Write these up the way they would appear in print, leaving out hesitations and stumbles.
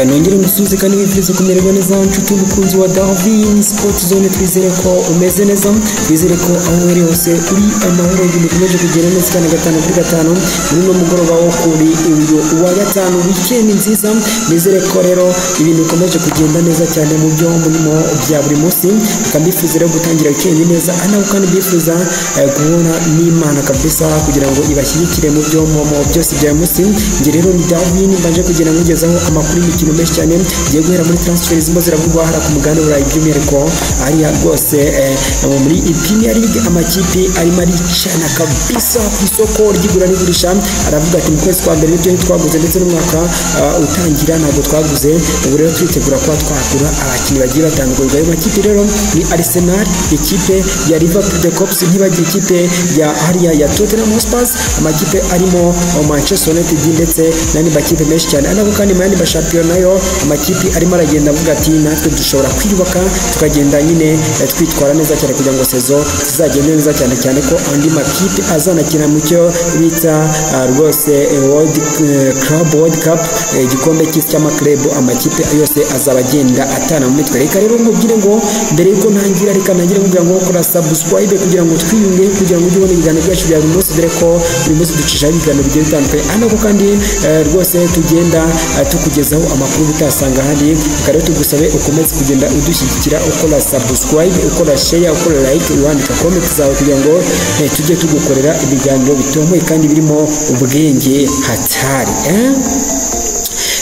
reka nongere musuze kandi wifuriza kumererwa neza nshuti umukunzi wa Darwin Sport Zone. Twizere ko umeze neza, twizere ko aho uri hose uri amahoro, ibintu bikomeje kugenda neza cyane gatanu kuri gatanu muri no mugoroba wo kuri uyu wa gatanu, weekend nziza. Nizere ko rero ibintu bikomeje kugenda neza cyane mu byo murimo bya buri munsi, kandi bifuza rero gutangira weekend neza, anaho kandi bifuza guhura n'Imana kabisa kugira ngo ibashyigikire mu byo byose bya munsi. Nge rero ni Darwin mbanje kugira ngo ngezaho amakuru y'imikino menshi cyane giye guhera muri transfer zimwe ziravugwa hara ku mugani w'Uburayi by'umwihariko ariya rwose muri Premier League amakipe arimo aricana kabisa ku isoko ry'igura n'igurisha. Aravuga ati mu kwezi kwa mbere nibyo twaguze ndetse n'umwaka utangira ntabwo twaguze, ubu rero twitegura kuba twagura abakinnyi bagiye batandukanye. Ayo makipe rero ni Arsenal, ikipe ya Liverpool the Cops, ntibagiye ikipe ya hariya ya Tottenham Hotspur, amakipe arimo Manchester United ndetse n'andi makipe menshi cyane. Anako kandi mu yandi mashampiyona yo amakipe arimo aragenda avuga ati natwe dushobora kwiyubaka tukagenda nyine twitwara neza cyane kugira ngo sezo zizagende neza cyane cyane ko andi makipe azanakina mu cyo bita rwose World Cup, igikombe cy'isi cy'amaklub. Amakipe yose azaba agenda atana mu mitwe. Reka rero ngubwire ngo mbere yuko ntangira, reka ntangire kugira ngo ukora subscribe kugira ngo twiyunge, kugira ngo ujye ubona ibiganiro byacu bya buri munsi, dore ko buri munsi ducisha ibiganiro bigiye bitandukanye. Anako kandi rwose tugenda tukugezaho amakuru utasanga ahandi. Reka rero tugusabe ukomeze kugenda udushyigikira, ukora subscribe, ukora share, ukora like, wandika comment zawe kugira ngo tujye tugukorera ibiganiro bitomboye kandi birimo ubwenge hatari.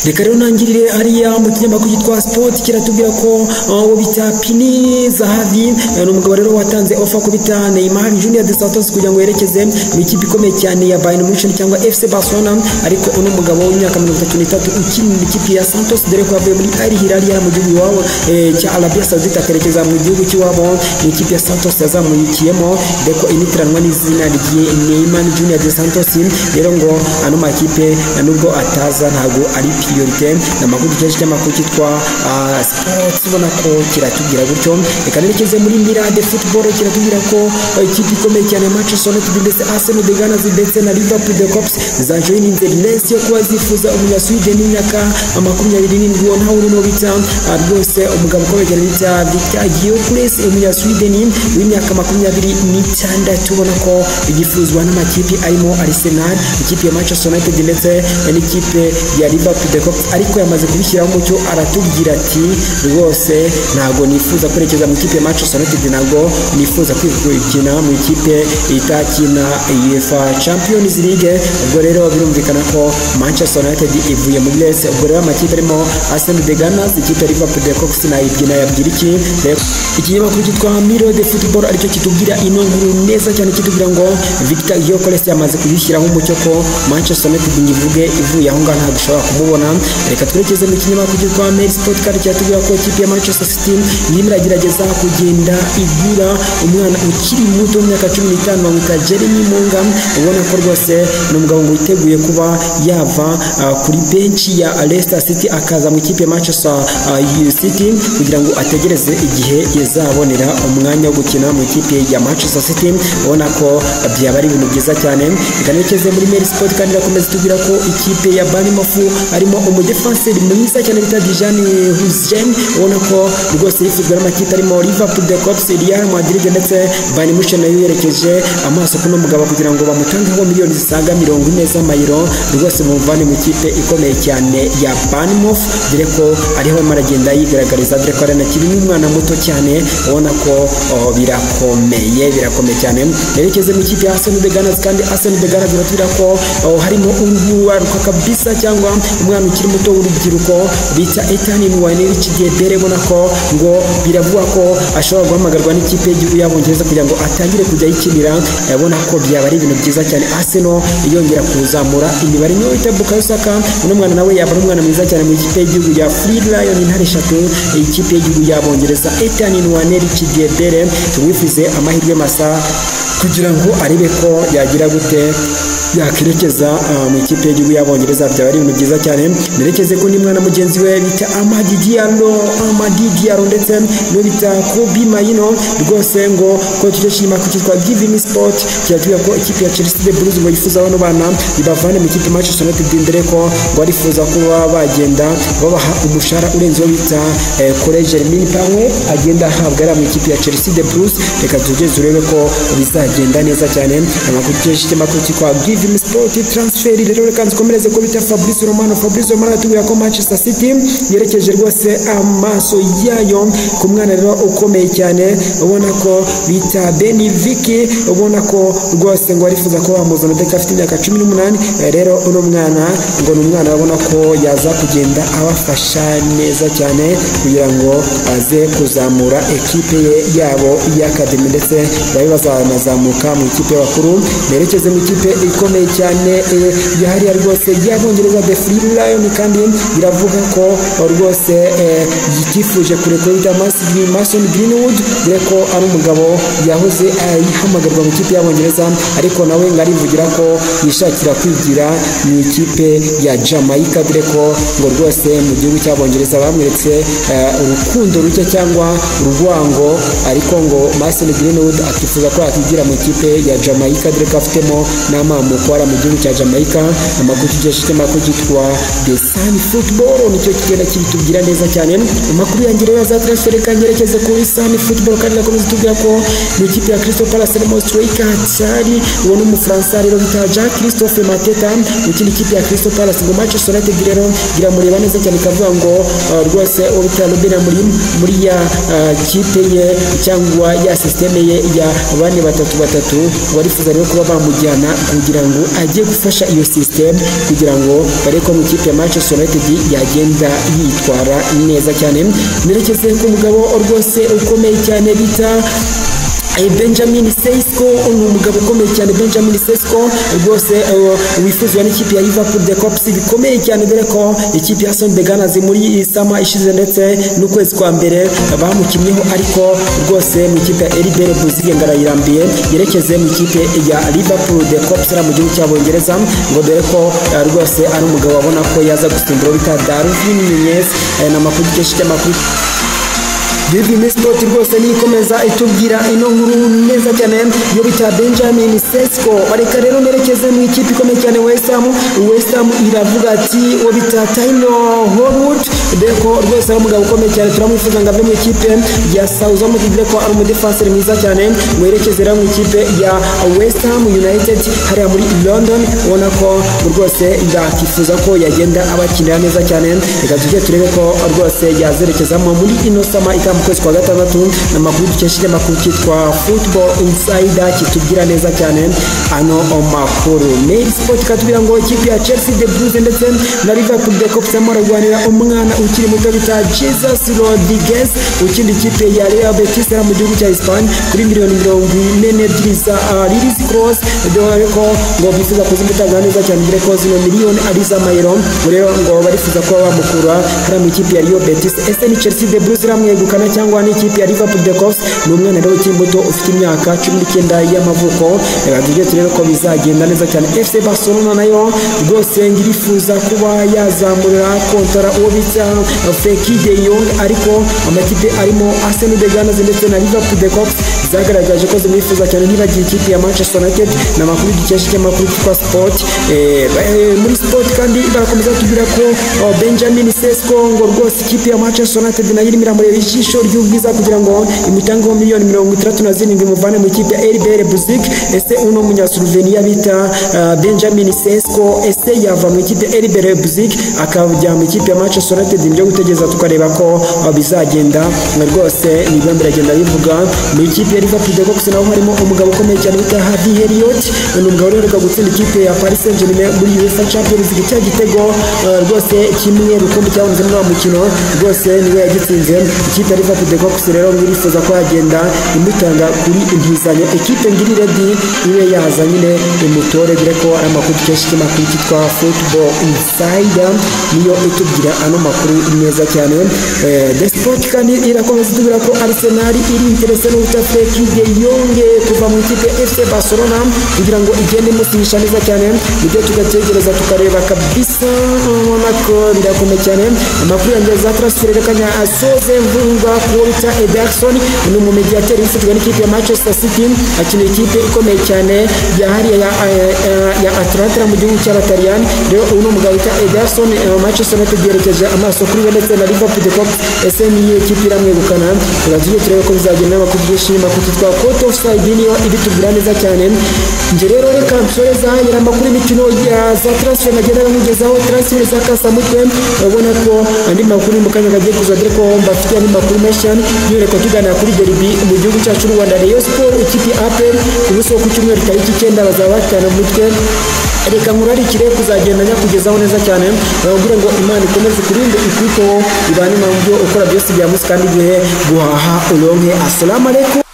Reka rero ntangirire hariya mu kinyamakuru cyitwa Sport kiratubwira ko uwo bita Pini Zahavi ni umugabo rero watanze offer ku bita Neymar Junior dos Santos kugira ngo yerekeze mu ikipe ikomeye cyane ya Bayern Munich cyangwa FC Barcelona. Ariko uno mugabo w'imyaka 33 ukina mu ikipe ya Santos, dore ko yavuye muri Al Hilal ya mu gihugu wabo cya Arabia Saudite akerekeza mu gihugu cy'iwabo mu ikipe ya Santos yazamuyikiyemo, dore ko initiranwa n'izina rye Neymar Junior dos Santos. Rero ngo ano makipe nubwo ataza ntago ari priorite. Namakuru cy'amakuru cyitwa Sports ubona ko kiratubwira gutyo. Reka nerekeze muri Mirade Football kiratubwira ko ikipe ikomeye cyane ya Manchester United ndetse Arsenal the Gunners ndetse na Liverpool the Cops zajoininze list yo kuba zifuza umunyasweden n'imyaka 27 ntawe urimo bita rwose umugabo ukomeye cyane bita Victor Gyökeres, umunyasweden w'imyaka 26. Ubona ko igifuzwa n'amakipe arimo Arsenal, ikipe ya Manchester United ndetse n'ikipe ya Liverpool the Cops, ariko yamaze kubishyiraho umucyo aratubwira ati rwose ntago nifuza kwerekeza mu ikipe ya Manchester United, ntago nifuza kwikina mu ikipe itakina UEFA Champions League. Ubwo rero birumvikana ko Manchester United ivuye muri race. Ubwo rero amakipe arimo Arsenal the Gunners, ikipe ya Liverpool the Cops na ibyina yabyira ikinyamakuru cyitwa Mirade Football aricyo kitubwira ino nkuru neza cyane, kitubwira ngo Victor Gyökeres yamaze kubishyiraho umucyo ko Manchester United nyivuge ivuye aho ngaho ntabwo ushobora kumubona. Reka twerekeze mu kinyamakuru cyitwa Mail Sport kandi cyatubwira ko ikipe ya Manchester City irimo iragerageza kugenda igura umwana ukiri muto w'imyaka 15 bamwita Jeremy Monga. Ubona ko rwose ni umugabo ngo witeguye kuba yava kuri bench ya Leicester City akaza mu ikipe ya Manchester City kugira ngo ategereze igihe yazabonera umwanya wo gukina mu ikipe ya Manchester City. Ubona ko byaba ari ibintu byiza cyane. Reka nerekeze muri Mail Sport kandi irakomeza tubwira ko ikipe ya Bournemouth arimo umudefenseri mwiza cyane bita Dijan Hussein. Ubona ko rwose yifuzwa n'amakipe arimo Liverpool the Cops, Real Madrid ndetse Bayern Munich nayo yerekeje amaso kuno mugabo kugira ngo bamutangeho miliyoni zisaga 40 z'amayero, rwose muvane mu ikipe ikomeye cyane ya Bournemouth, dore ko ariho maragenda yigaragariza, dore ko aranakiri n'umwana muto cyane. Ubona ko birakomeye cyane. Yerekeze mu ikipe ya Arsenal the Gunners kandi Arsenal the Gunners biratubwira ko harimo uruwaruka kabisa cyangwa umwana ukiri muto w'urubyiruko bita Ethan Nwaneri Chidebere. Ubona ko ngo biravuga ko ashobora guhamagarwa n'ikipe y'igihugu y'Abongereza kugira ngo atangire kujya yikinira. Ubona ko byaba ari ibintu byiza cyane, Arsenal yongera kuzamura imibare niyo ita Bukayo Saka. Uno mwana nawe yaba ari umwana mwiza cyane mu ikipe y'igihugu ya Free Lion intare eshatu, ikipe y'igihugu y'Abongereza. Ethan Nwaneri Chidebere tumwifuze amahirwe masa kugira ngo arebe ko yagira gute yakirekeza mu ikipe y'igihugu y'Abongereza byaba ari ibintu byiza cyane. Nerekeze ko n'umwana mugenzi we bita Amadi Diallo ndetse no bita Kobe Mayino rwose ngo ko tujye shima ku cyitwa Giving Sport cyatuye ko ikipe ya Chelsea the Blues ngo yifuza bano bana ibavane mu ikipe Manchester United dindere ko ngo arifuza kuba bagenda babaha umushahara urenze wo bita College Jermaine Pamwe agenda ahabwa ari mu ikipe ya Chelsea the Blues. Reka tugeze urebe ko bizagenda neza cyane. Amakuru cyitwa Giving Sport transfer rero reka nzikomereze ko bita Fabrizio Romano atubwira ko Manchester City yerekeje rwose amaso yayo ku mwana rero ukomeye cyane ubona ko bita Benny Vicky ubona ko rwose ngo arifuza ko bamuzana deka afite imyaka 18 rero uno mwana ngo n'umwana babona ko yaza kugenda abafasha neza cyane kugira ngo aze kuzamura ekipe yabo y'Academy ndetse babe bazanazamuka mu ikipe y'abakuru. Nerekeze mu ikipe ikomeye cyane yahariya rwose y'Abongereza The Free Lion kandi biravuga ko rwose yitifuje kurekura Mason Greenwood dore ko ari umugabo yahoze yihamagarwa mu ikipe y'Abongereza ariko nawe ngarivugira ko yishakira kwigira mu ikipe ya Jamaica dore ko ngo rwose mu gihugu cy'Abongereza bamweretse urukundo ruke cyangwa urwango ariko ngo Mason Greenwood akifuza ko akigira mu ikipe ya Jamaica dore ko afitemo n'amamuko ara mu gihugu cya Jamaica. Amakuru cyitwa The Sun Football nicyo kigenda kibitubwira neza cyane. Amakuru yangira ya za transfer kanyerekeze kuri Sun Football kandi nakomeza tubwira ko mu ikipe ya Crystal Palace harimo striker Tsari uwo n'umufaransa rero bita Jean Christophe Mateta ukindi ikipe ya Crystal Palace ngo Manchester United rero iramureba neza cyane kavuga ngo rwose ubita Ruben Amorim muri ya kipe ye cyangwa ya systeme ye ya 4-3-3 warifuza rero kuba bamujyana kugira ngo ajye gufasha iyo system kugira ngo bareko mu ikipe ya Manchester United yagenda yitwara neza cyane. Nerekeze ku mugabo rwose ukomeye cyane bita Benjamin Sesko umugabo ukomeye cyane Benjamin Sesko rwose wifuzwa n'ikipe ya Liverpool the Cops bikomeye cyane dore ko ikipe ya Son de Gunners muri sama ishize ndetse n'ukwezi kwa mbere bamukinnyeho ariko rwose mu ikipe ya RB Leipzig ngarayirambiye yerekeze mu ikipe ya Liverpool the Cops mu gihugu cy'Abongereza ngo dore ko rwose ari umugabo abona ko yaza gusimbura bita Darwin Nunez na makuru cy'amakuru Giving Sport rwose nikomeza itubwira ino nkuru neza cyane yo bita Benjamin Sesko. Bareka rero nerekeze mu ikipe ikomeye cyane West Ham iravuga ati wo bita Tyler Holwood deko rwose ari umugabo ukomeye cyane turamwifuza ngo ave mu ikipe ya Southampton deko ari umudefenseur mwiza cyane werekeze rero mu ikipe ya West Ham United hariya muri London ubona ko rwose yakifuza ko yagenda abakinira neza cyane. Reka tujye turebe ko rwose yazerekezamo muri ino sama kwezi kwa gatandatu n'amakuru dukesheje amakuru cyitwa Football Insider kitubwira neza cyane ano makuru. Mail Sport katubwira ngo ikipe ya Chelsea the Blues ndetse na Liverpool the Cops amuragwanira umwana ukiri muto bita Jesus Rodriguez ukindi ikipe ya Real Betis mu gihugu cya Spain kuri miliyoni 44 za Lilies Cross dore ko ngo bifuza kuzimutanga neza cyane dore ko zino miliyoni ari za mayero rero ngo barifuza ko bamukura hari mu ikipe ya Real Betis. Ese ni Chelsea the Blues ramwegukana cyangwa n'ikipe ya Liverpool the Cops ni umwana rero cy'imbuto ufite imyaka 19 y'amavuko. Tujye turebe ko bizagenda neza cyane. FC Barcelona nayo rwose ngirifuza kuba yazamurira kontara uwo bita Frenkie de Jong ariko amakipe arimo Arsenal the Gunners ndetse na Liverpool the Cops zagaragaje ko zimwifuza cyane ntibagiye ikipe ya Manchester United na makuru dukesheje amakuru kwa Sport muri Sport kandi barakomeza tubwira ko Benjamin Sesko ngo rwose ikipe ya Manchester United nayo irimo iramureba ijisho ry'ubwiza kugira ngo imutangeho miliyoni 37 muvane mu ikipe ya RB Leipzig. Ese uno munyaslovenia bita Benjamin Sesko ese yava mu ikipe ya RB Leipzig akajya mu ikipe ya Manchester United nibyo gutegeza tukareba ko bizagenda rwose nibyo biragenda bivuga. Mu ikipe ya Liverpool the Cops naho harimo umugabo ukomeye cyane bita Harvey Elliott umugabo rero gutsinda ikipe ya Paris Saint-Germain muri UEFA Champions League cya gitego rwose kimwe rukumbi cyabunze mu mukino rwose niwe yagitsinze. Ikipe ya Liverpool the Cops rero ngirifuza ko yagenda imutanga kuri intizanyo ekipe ngiri ready iwe yaza nyine imutore dore ko ari amakuru cyashike makuru cyitwa Football Insider niyo itubwira ano makuru neza cyane. The Sport kandi irakomeza tubwira ko Arsenal iri interesse no Frenkie de Jong kuva mu ikipe ya FC Barcelona kugira ngo igende imusisha neza cyane nibyo tugategereza tukareba kabisa ubona ko birakomeye cyane amakuru yanjye za transfer rekanya asoze mvunga kuita Ederson ni umumediateri ufitwe n'ikipe ya Manchester City akina ikipe ikomeye cyane ya hariya ya Atalanta mu gihugu cy'Abataliyani rero uno mugabo wita Ederson Manchester United yerekeje amaso kuri we ndetse na Liverpool de Cup ese ni ikipe iramwegukana turagiye turebe ko bizagenda n'amakuru byishima kutitwa court of side niyo ibitubwira neza cyane nje rero reka nsoreza yera makuru imikino ya za transfer nagenda mugezaho transfer za Kasamutwe urabona ko andi makuru mu kanya gagiye kuzadire ko mbafite andi makuru menshi yore ko tugana kuri derby mu gihugu cyacu cy'u Rwanda Rayon Sport ikipe APR ubuso ku cyumweru tariki 9 bazaba batana mutwe reka nkurarikire kuzagenda nyakugezaho neza cyane bavugira ngo Imana ikomeze kurinde ikwito ibane mu byo ukora byose bya musi kandi gihe guhaha uronke assalamu alaikum.